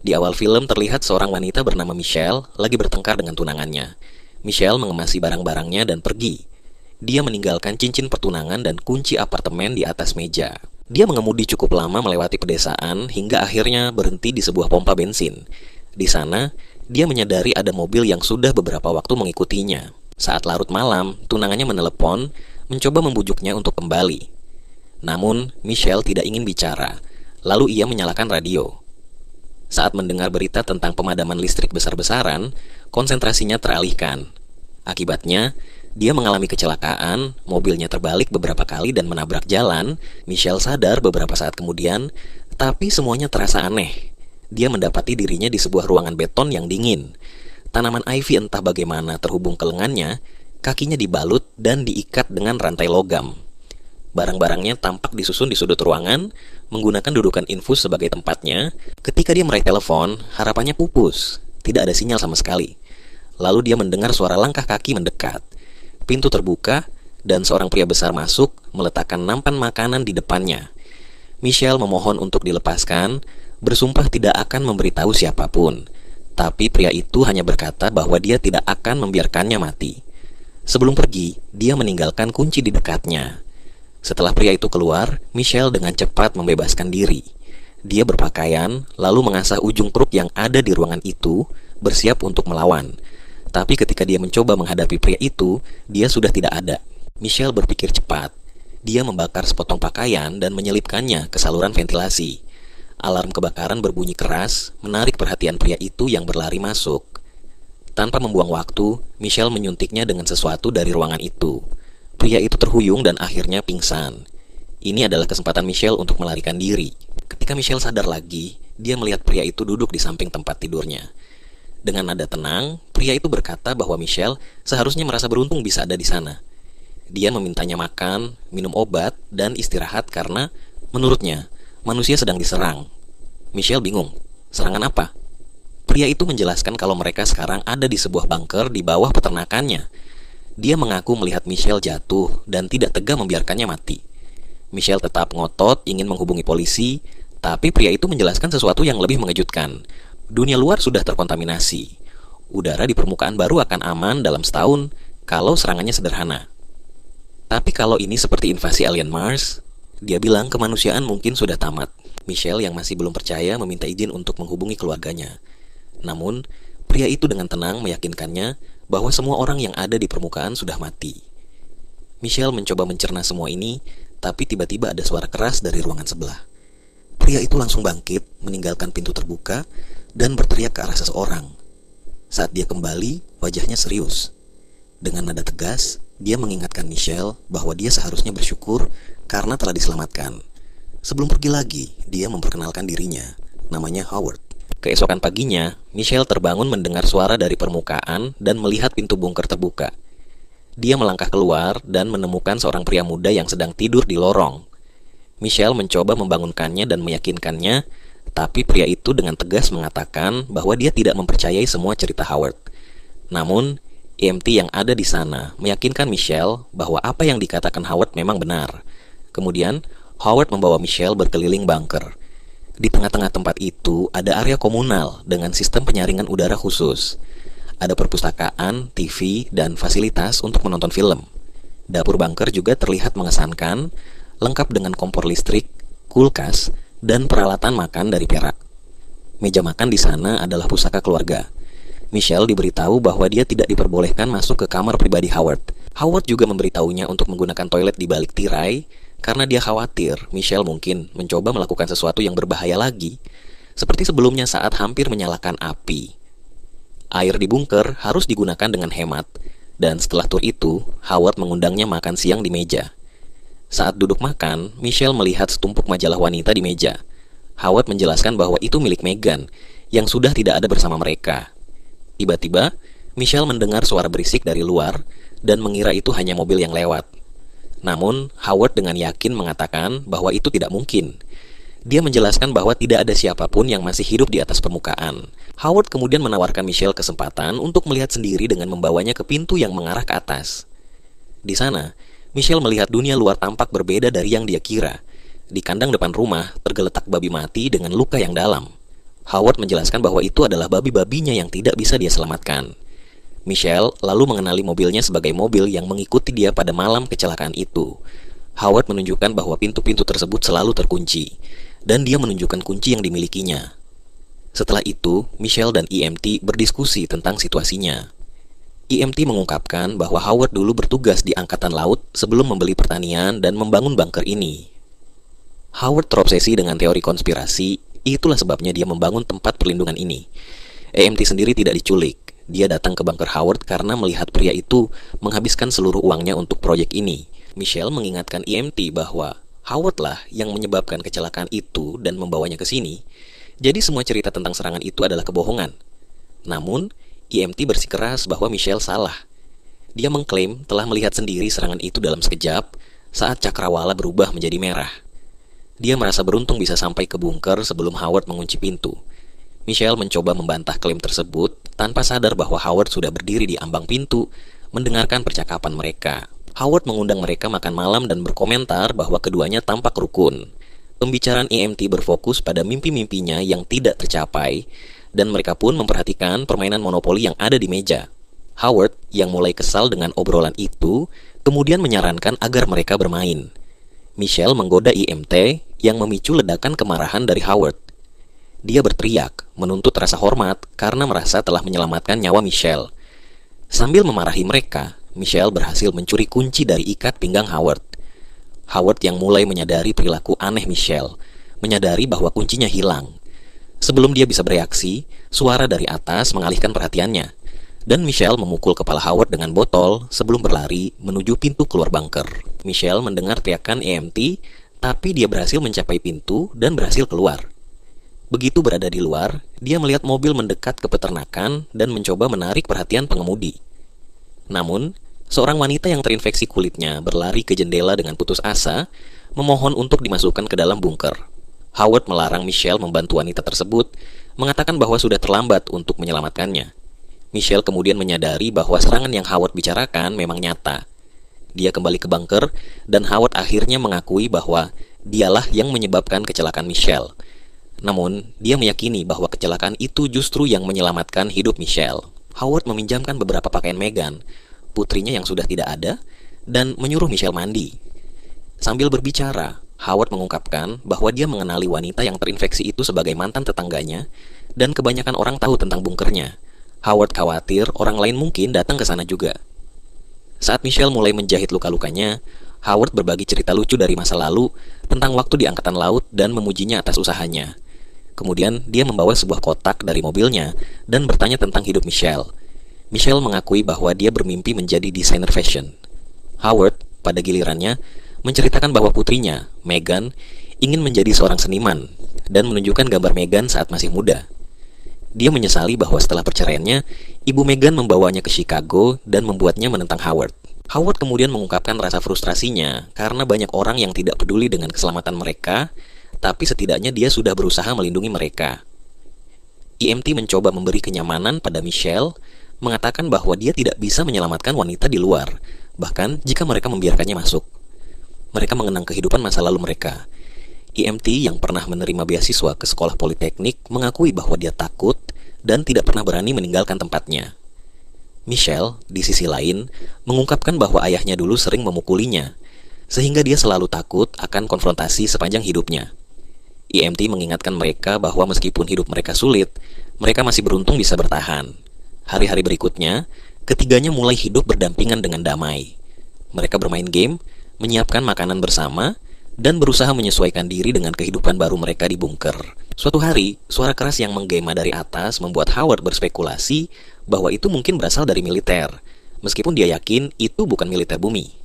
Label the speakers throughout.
Speaker 1: Di awal film terlihat seorang wanita bernama Michelle lagi bertengkar dengan tunangannya. Michelle mengemasi barang-barangnya dan pergi. Dia meninggalkan cincin pertunangan dan kunci apartemen di atas meja. Dia mengemudi cukup lama melewati pedesaan hingga akhirnya berhenti di sebuah pompa bensin. Di sana, dia menyadari ada mobil yang sudah beberapa waktu mengikutinya. Saat larut malam, tunangannya menelepon, mencoba membujuknya untuk kembali. Namun, Michelle tidak ingin bicara. Lalu ia menyalakan radio. Saat mendengar berita tentang pemadaman listrik besar-besaran, konsentrasinya teralihkan. Akibatnya, dia mengalami kecelakaan, mobilnya terbalik beberapa kali dan menabrak jalan. Michelle sadar beberapa saat kemudian, tapi semuanya terasa aneh. Dia mendapati dirinya di sebuah ruangan beton yang dingin. Tanaman ivy entah bagaimana terhubung ke lengannya, kakinya dibalut dan diikat dengan rantai logam. Barang-barangnya tampak disusun di sudut ruangan, menggunakan dudukan infus sebagai tempatnya. Ketika dia meraih telepon, harapannya pupus. Tidak ada sinyal sama sekali. Lalu dia mendengar suara langkah kaki mendekat. Pintu terbuka, dan seorang pria besar masuk, meletakkan nampan makanan di depannya. Michelle memohon untuk dilepaskan, bersumpah tidak akan memberitahu siapapun. Tapi pria itu hanya berkata bahwa dia tidak akan membiarkannya mati. Sebelum pergi, dia meninggalkan kunci di dekatnya. Setelah pria itu keluar, Michelle dengan cepat membebaskan diri. Dia berpakaian, lalu mengasah ujung truk yang ada di ruangan itu, bersiap untuk melawan. Tapi ketika dia mencoba menghadapi pria itu, dia sudah tidak ada. Michelle berpikir cepat. Dia membakar sepotong pakaian dan menyelipkannya ke saluran ventilasi. Alarm kebakaran berbunyi keras, menarik perhatian pria itu yang berlari masuk. Tanpa membuang waktu, Michelle menyuntiknya dengan sesuatu dari ruangan itu. Pria itu terhuyung dan akhirnya pingsan. Ini adalah kesempatan Michelle untuk melarikan diri. Ketika Michelle sadar lagi, dia melihat pria itu duduk di samping tempat tidurnya. Dengan nada tenang, pria itu berkata bahwa Michelle seharusnya merasa beruntung bisa ada di sana. Dia memintanya makan, minum obat, dan istirahat karena, menurutnya, manusia sedang diserang. Michelle bingung, serangan apa? Pria itu menjelaskan kalau mereka sekarang ada di sebuah bunker di bawah peternakannya. Dia mengaku melihat Michelle jatuh dan tidak tega membiarkannya mati. Michelle tetap ngotot ingin menghubungi polisi, tapi pria itu menjelaskan sesuatu yang lebih mengejutkan. Dunia luar sudah terkontaminasi. Udara di permukaan baru akan aman dalam setahun kalau serangannya sederhana. Tapi kalau ini seperti invasi alien Mars, dia bilang kemanusiaan mungkin sudah tamat. Michelle yang masih belum percaya meminta izin untuk menghubungi keluarganya. Namun, pria itu dengan tenang meyakinkannya bahwa semua orang yang ada di permukaan sudah mati. Michelle mencoba mencerna semua ini, tapi tiba-tiba ada suara keras dari ruangan sebelah. Pria itu langsung bangkit, meninggalkan pintu terbuka, dan berteriak ke arah seseorang. Saat dia kembali, wajahnya serius. Dengan nada tegas, dia mengingatkan Michelle bahwa dia seharusnya bersyukur karena telah diselamatkan. Sebelum pergi lagi, dia memperkenalkan dirinya. Namanya Howard. Keesokan paginya, Michelle terbangun mendengar suara dari permukaan dan melihat pintu bunker terbuka. Dia melangkah keluar dan menemukan seorang pria muda yang sedang tidur di lorong. Michelle mencoba membangunkannya dan meyakinkannya, tapi pria itu dengan tegas mengatakan bahwa dia tidak mempercayai semua cerita Howard. Namun, EMT yang ada di sana meyakinkan Michelle bahwa apa yang dikatakan Howard memang benar. Kemudian, Howard membawa Michelle berkeliling bunker. Di tengah-tengah tempat itu ada area komunal dengan sistem penyaringan udara khusus. Ada perpustakaan, TV, dan fasilitas untuk menonton film. Dapur bunker juga terlihat mengesankan, lengkap dengan kompor listrik, kulkas, dan peralatan makan dari perak. Meja makan di sana adalah pusaka keluarga. Michelle diberitahu bahwa dia tidak diperbolehkan masuk ke kamar pribadi Howard. Howard juga memberitahunya untuk menggunakan toilet di balik tirai, karena dia khawatir Michelle mungkin mencoba melakukan sesuatu yang berbahaya lagi, seperti sebelumnya saat hampir menyalakan api. Air di bunker harus digunakan dengan hemat, dan setelah tur itu, Howard mengundangnya makan siang di meja. Saat duduk makan, Michelle melihat setumpuk majalah wanita di meja. Howard menjelaskan bahwa itu milik Meghan, yang sudah tidak ada bersama mereka. Tiba-tiba, Michelle mendengar suara berisik dari luar, dan mengira itu hanya mobil yang lewat. Namun, Howard dengan yakin mengatakan bahwa itu tidak mungkin. Dia menjelaskan bahwa tidak ada siapapun yang masih hidup di atas permukaan. Howard kemudian menawarkan Michelle kesempatan untuk melihat sendiri dengan membawanya ke pintu yang mengarah ke atas. Di sana, Michelle melihat dunia luar tampak berbeda dari yang dia kira. Di kandang depan rumah, tergeletak babi mati dengan luka yang dalam. Howard menjelaskan bahwa itu adalah babi-babinya yang tidak bisa dia selamatkan. Michelle lalu mengenali mobilnya sebagai mobil yang mengikuti dia pada malam kecelakaan itu. Howard menunjukkan bahwa pintu-pintu tersebut selalu terkunci, dan dia menunjukkan kunci yang dimilikinya. Setelah itu, Michelle dan EMT berdiskusi tentang situasinya. EMT mengungkapkan bahwa Howard dulu bertugas di Angkatan Laut sebelum membeli pertanian dan membangun bunker ini. Howard terobsesi dengan teori konspirasi, itulah sebabnya dia membangun tempat perlindungan ini. EMT sendiri tidak diculik. Dia datang ke bunker Howard karena melihat pria itu menghabiskan seluruh uangnya untuk proyek ini. Michelle mengingatkan EMT bahwa Howard lah yang menyebabkan kecelakaan itu dan membawanya ke sini. Jadi semua cerita tentang serangan itu adalah kebohongan. Namun, EMT bersikeras bahwa Michelle salah. Dia mengklaim telah melihat sendiri serangan itu dalam sekejap saat cakrawala berubah menjadi merah. Dia merasa beruntung bisa sampai ke bunker sebelum Howard mengunci pintu. Michelle mencoba membantah klaim tersebut tanpa sadar bahwa Howard sudah berdiri di ambang pintu mendengarkan percakapan mereka. Howard mengundang mereka makan malam dan berkomentar bahwa keduanya tampak rukun. Pembicaraan EMT berfokus pada mimpi-mimpinya yang tidak tercapai, dan mereka pun memperhatikan permainan monopoli yang ada di meja. Howard, yang mulai kesal dengan obrolan itu, kemudian menyarankan agar mereka bermain. Michelle menggoda EMT yang memicu ledakan kemarahan dari Howard. Dia berteriak, menuntut rasa hormat karena merasa telah menyelamatkan nyawa Michelle. Sambil memarahi mereka, Michelle berhasil mencuri kunci dari ikat pinggang Howard. Howard yang mulai menyadari perilaku aneh Michelle, menyadari bahwa kuncinya hilang. Sebelum dia bisa bereaksi, suara dari atas mengalihkan perhatiannya, dan Michelle memukul kepala Howard dengan botol sebelum berlari menuju pintu keluar bunker. Michelle mendengar teriakan EMT, tapi dia berhasil mencapai pintu dan berhasil keluar. Begitu berada di luar, dia melihat mobil mendekat ke peternakan dan mencoba menarik perhatian pengemudi. Namun, seorang wanita yang terinfeksi kulitnya berlari ke jendela dengan putus asa, memohon untuk dimasukkan ke dalam bunker. Howard melarang Michelle membantu wanita tersebut, mengatakan bahwa sudah terlambat untuk menyelamatkannya. Michelle kemudian menyadari bahwa serangan yang Howard bicarakan memang nyata. Dia kembali ke bunker, dan Howard akhirnya mengakui bahwa dialah yang menyebabkan kecelakaan Michelle. Namun, dia meyakini bahwa kecelakaan itu justru yang menyelamatkan hidup Michelle. Howard meminjamkan beberapa pakaian Meghan, putrinya yang sudah tidak ada, dan menyuruh Michelle mandi. Sambil berbicara, Howard mengungkapkan bahwa dia mengenali wanita yang terinfeksi itu sebagai mantan tetangganya, dan kebanyakan orang tahu tentang bunkernya. Howard khawatir orang lain mungkin datang ke sana juga. Saat Michelle mulai menjahit luka-lukanya, Howard berbagi cerita lucu dari masa lalu tentang waktu di Angkatan Laut dan memujinya atas usahanya. Kemudian dia membawa sebuah kotak dari mobilnya dan bertanya tentang hidup Michelle. Michelle mengakui bahwa dia bermimpi menjadi desainer fashion. Howard, pada gilirannya, menceritakan bahwa putrinya, Meghan, ingin menjadi seorang seniman dan menunjukkan gambar Meghan saat masih muda. Dia menyesali bahwa setelah perceraiannya, ibu Meghan membawanya ke Chicago dan membuatnya menentang Howard. Howard kemudian mengungkapkan rasa frustrasinya karena banyak orang yang tidak peduli dengan keselamatan mereka, tapi setidaknya dia sudah berusaha melindungi mereka. EMT mencoba memberi kenyamanan pada Michelle, mengatakan bahwa dia tidak bisa menyelamatkan wanita di luar, bahkan jika mereka membiarkannya masuk. Mereka mengenang kehidupan masa lalu mereka. EMT yang pernah menerima beasiswa ke sekolah politeknik mengakui bahwa dia takut dan tidak pernah berani meninggalkan tempatnya. Michelle, di sisi lain, mengungkapkan bahwa ayahnya dulu sering memukulinya, sehingga dia selalu takut akan konfrontasi sepanjang hidupnya. EMT mengingatkan mereka bahwa meskipun hidup mereka sulit, mereka masih beruntung bisa bertahan. Hari-hari berikutnya, ketiganya mulai hidup berdampingan dengan damai. Mereka bermain game, menyiapkan makanan bersama, dan berusaha menyesuaikan diri dengan kehidupan baru mereka di bunker. Suatu hari, suara keras yang menggema dari atas membuat Howard berspekulasi bahwa itu mungkin berasal dari militer, meskipun dia yakin itu bukan militer bumi.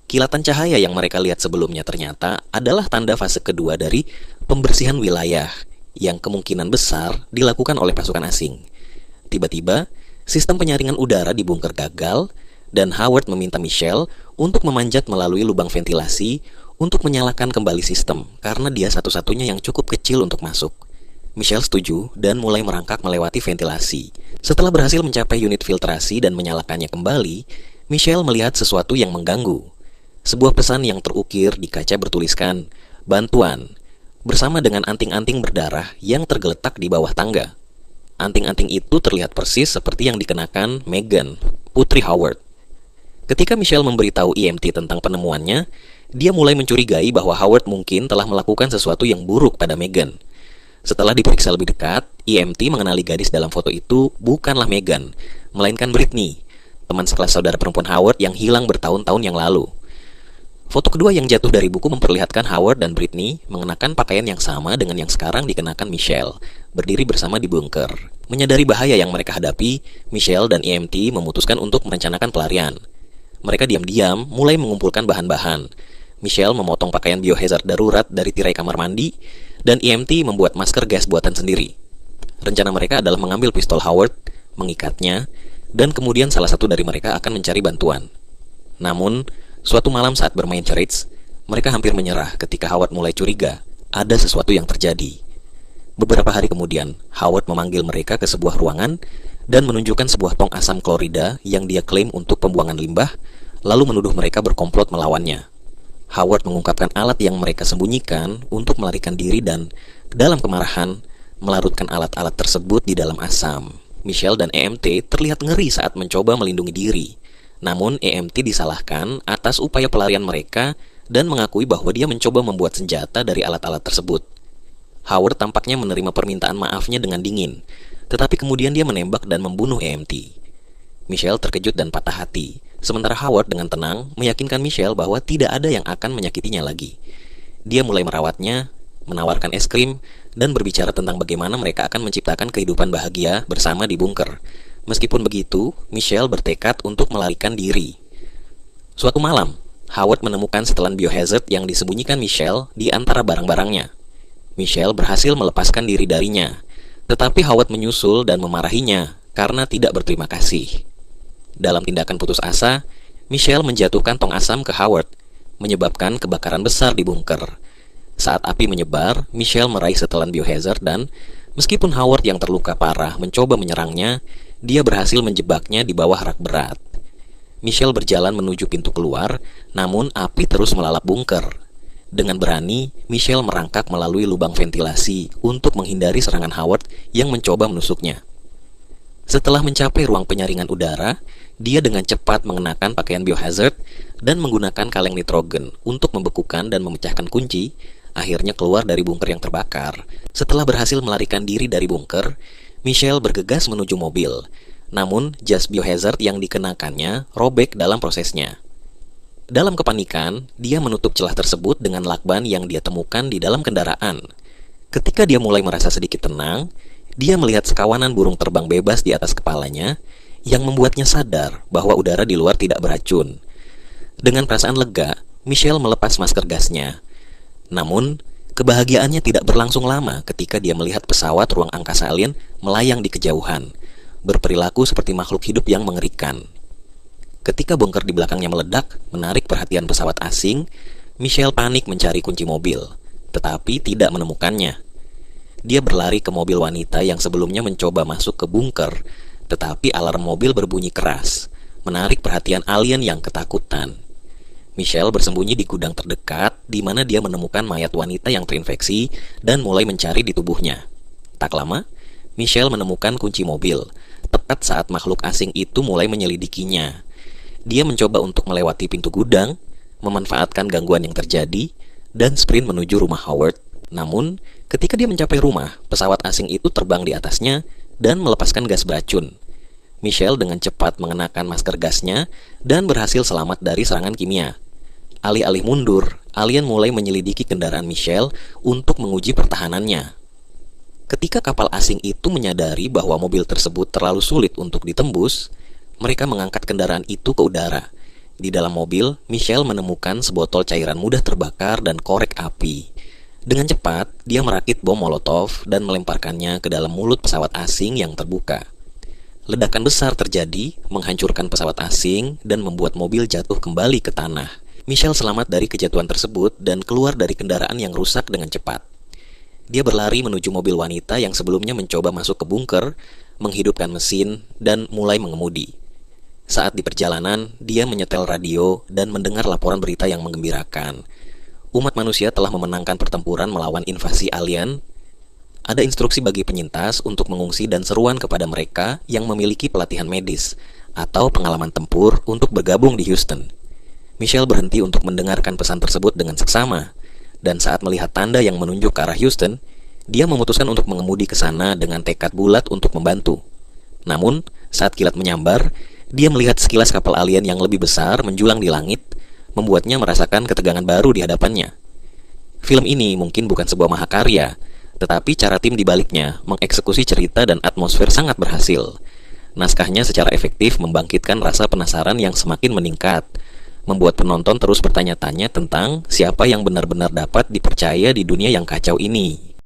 Speaker 1: Kilatan cahaya yang mereka lihat sebelumnya ternyata adalah tanda fase kedua dari pembersihan wilayah, yang kemungkinan besar dilakukan oleh pasukan asing. Tiba-tiba, sistem penyaringan udara di bunker gagal, dan Howard meminta Michelle untuk memanjat melalui lubang ventilasi untuk menyalakan kembali sistem, karena dia satu-satunya yang cukup kecil untuk masuk. Michelle setuju dan mulai merangkak melewati ventilasi. Setelah berhasil mencapai unit filtrasi dan menyalakannya kembali, Michelle melihat sesuatu yang mengganggu. Sebuah pesan yang terukir di kaca bertuliskan, "Bantuan." bersama dengan anting-anting berdarah yang tergeletak di bawah tangga. Anting-anting itu terlihat persis seperti yang dikenakan Megan, putri Howard. Ketika Michelle memberitahu EMT tentang penemuannya, dia mulai mencurigai bahwa Howard mungkin telah melakukan sesuatu yang buruk pada Megan. Setelah diperiksa lebih dekat, EMT mengenali gadis dalam foto itu bukanlah Megan, melainkan Britney, teman sekelas saudara perempuan Howard yang hilang bertahun-tahun yang lalu. Foto kedua yang jatuh dari buku memperlihatkan Howard dan Britney mengenakan pakaian yang sama dengan yang sekarang dikenakan Michelle, berdiri bersama di bunker. Menyadari bahaya yang mereka hadapi, Michelle dan EMT memutuskan untuk merencanakan pelarian. Mereka diam-diam mulai mengumpulkan bahan-bahan. Michelle memotong pakaian biohazard darurat dari tirai kamar mandi, dan EMT membuat masker gas buatan sendiri. Rencana mereka adalah mengambil pistol Howard, mengikatnya, dan kemudian salah satu dari mereka akan mencari bantuan. Namun, suatu malam saat bermain charades, mereka hampir menyerah ketika Howard mulai curiga ada sesuatu yang terjadi. Beberapa hari kemudian, Howard memanggil mereka ke sebuah ruangan dan menunjukkan sebuah tong asam klorida yang dia klaim untuk pembuangan limbah, lalu menuduh mereka berkomplot melawannya. Howard mengungkapkan alat yang mereka sembunyikan untuk melarikan diri dan, dalam kemarahan, melarutkan alat-alat tersebut di dalam asam. Michelle dan EMT terlihat ngeri saat mencoba melindungi diri. Namun EMT disalahkan atas upaya pelarian mereka dan mengakui bahwa dia mencoba membuat senjata dari alat-alat tersebut. Howard tampaknya menerima permintaan maafnya dengan dingin, tetapi kemudian dia menembak dan membunuh EMT. Michelle terkejut dan patah hati, sementara Howard dengan tenang meyakinkan Michelle bahwa tidak ada yang akan menyakitinya lagi. Dia mulai merawatnya, menawarkan es krim, dan berbicara tentang bagaimana mereka akan menciptakan kehidupan bahagia bersama di bunker. Meskipun begitu, Michelle bertekad untuk melarikan diri. Suatu malam, Howard menemukan setelan biohazard yang disembunyikan Michelle di antara barang-barangnya. Michelle berhasil melepaskan diri darinya, tetapi Howard menyusul dan memarahinya karena tidak berterima kasih. Dalam tindakan putus asa, Michelle menjatuhkan tong asam ke Howard, menyebabkan kebakaran besar di bunker. Saat api menyebar, Michelle meraih setelan biohazard dan, meskipun Howard yang terluka parah mencoba menyerangnya, dia berhasil menjebaknya di bawah rak berat. Michelle berjalan menuju pintu keluar, namun api terus melalap bunker. Dengan berani, Michelle merangkak melalui lubang ventilasi untuk menghindari serangan Howard yang mencoba menusuknya. Setelah mencapai ruang penyaringan udara, dia dengan cepat mengenakan pakaian biohazard dan menggunakan kaleng nitrogen untuk membekukan dan memecahkan kunci, akhirnya keluar dari bunker yang terbakar. Setelah berhasil melarikan diri dari bunker, Michelle bergegas menuju mobil. Namun, jas biohazard yang dikenakannya robek dalam prosesnya. Dalam kepanikan, dia menutup celah tersebut dengan lakban yang dia temukan di dalam kendaraan. Ketika dia mulai merasa sedikit tenang, dia melihat sekawanan burung terbang bebas di atas kepalanya yang membuatnya sadar bahwa udara di luar tidak beracun. Dengan perasaan lega, Michelle melepas masker gasnya. Namun, kebahagiaannya tidak berlangsung lama ketika dia melihat pesawat ruang angkasa alien melayang di kejauhan, berperilaku seperti makhluk hidup yang mengerikan. Ketika bunker di belakangnya meledak, menarik perhatian pesawat asing, Michelle panik mencari kunci mobil, tetapi tidak menemukannya. Dia berlari ke mobil wanita yang sebelumnya mencoba masuk ke bunker, tetapi alarm mobil berbunyi keras, menarik perhatian alien yang ketakutan. Michelle bersembunyi di gudang terdekat, di mana dia menemukan mayat wanita yang terinfeksi dan mulai mencari di tubuhnya. Tak lama, Michelle menemukan kunci mobil, tepat saat makhluk asing itu mulai menyelidikinya. Dia mencoba untuk melewati pintu gudang, memanfaatkan gangguan yang terjadi, dan sprint menuju rumah Howard. Namun, ketika dia mencapai rumah, pesawat asing itu terbang di atasnya dan melepaskan gas beracun. Michelle dengan cepat mengenakan masker gasnya dan berhasil selamat dari serangan kimia. Alih-alih mundur, alien mulai menyelidiki kendaraan Michelle untuk menguji pertahanannya. Ketika kapal asing itu menyadari bahwa mobil tersebut terlalu sulit untuk ditembus, mereka mengangkat kendaraan itu ke udara. Di dalam mobil, Michelle menemukan sebotol cairan mudah terbakar dan korek api. Dengan cepat, dia merakit bom molotov dan melemparkannya ke dalam mulut pesawat asing yang terbuka. Ledakan besar terjadi, menghancurkan pesawat asing dan membuat mobil jatuh kembali ke tanah. Michelle selamat dari kejatuhan tersebut dan keluar dari kendaraan yang rusak dengan cepat. Dia berlari menuju mobil wanita yang sebelumnya mencoba masuk ke bunker, menghidupkan mesin, dan mulai mengemudi. Saat di perjalanan, dia menyetel radio dan mendengar laporan berita yang menggembirakan. umat manusia telah memenangkan pertempuran melawan invasi alien, ada instruksi bagi penyintas untuk mengungsi dan seruan kepada mereka yang memiliki pelatihan medis atau pengalaman tempur untuk bergabung di Houston. Michelle berhenti untuk mendengarkan pesan tersebut dengan seksama, dan saat melihat tanda yang menunjuk ke arah Houston, dia memutuskan untuk mengemudi ke sana dengan tekad bulat untuk membantu. Namun, saat kilat menyambar, dia melihat sekilas kapal alien yang lebih besar menjulang di langit, membuatnya merasakan ketegangan baru di hadapannya. Film ini mungkin bukan sebuah mahakarya, tetapi cara tim di baliknya mengeksekusi cerita dan atmosfer sangat berhasil. Naskahnya secara efektif membangkitkan rasa penasaran yang semakin meningkat, membuat penonton terus bertanya-tanya tentang siapa yang benar-benar dapat dipercaya di dunia yang kacau ini.